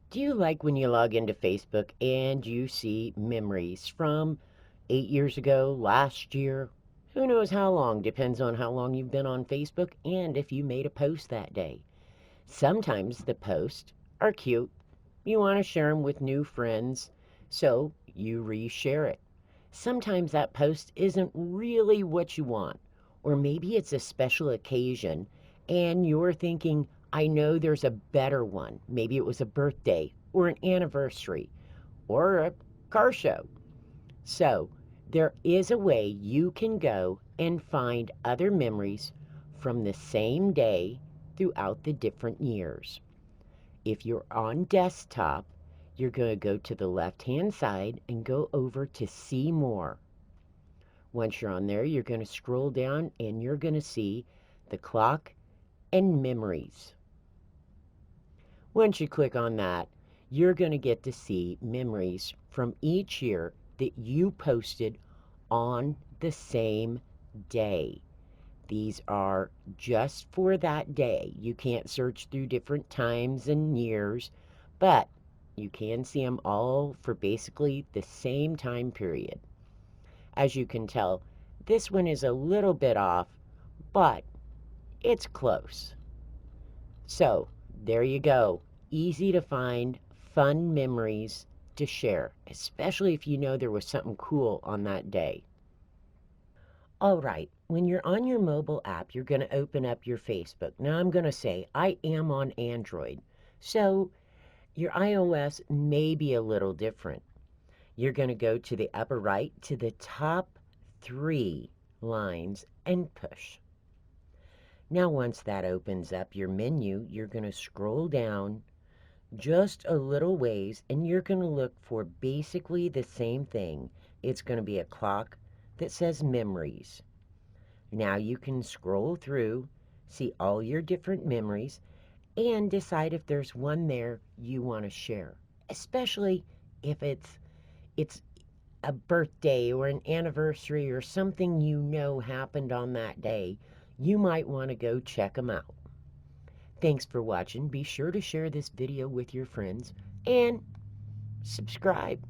Do you like when you log into Facebook and you see memories from 8 years ago, last year? Who knows how long? Depends on how long you've been on Facebook and if you made a post that day. Sometimes the posts are cute. You want to share them with new friends, so you reshare it. Sometimes that post isn't really what you want, or maybe it's a special occasion and you're thinking, I know there's a better one. Maybe it was a birthday or an anniversary or a car show. So, there is a way you can go and find other memories from the same day throughout the different years. If you're on desktop, you're going to go to the left hand side and go over to see more. Once you're on there, you're going to scroll down and you're going to see the clock and memories. Once you click on that, you're going to get to see memories from each year that you posted on the same day. These are just for that day. You can't search through different times and years, but you can see them all for basically the same time period. As you can tell, this one is a little bit off, but it's close. So, there you go. Easy to find, fun memories to share, especially if you know there was something cool on that day. All right, when you're on your mobile app, you're going to open up your Facebook. Now, I'm going to say I am on Android, so your iOS may be a little different. You're going to go to the upper right to the top three lines and push. Now, once that opens up your menu, you're going to scroll down just a little ways and you're going to look for basically the same thing. It's going to be a clock that says memories. Now you can scroll through, see all your different memories, and decide if there's one there you want to share. Especially if it's a birthday or an anniversary or something you know happened on that day, you might want to go check them out. Thanks for watching. Be sure to share this video with your friends and subscribe.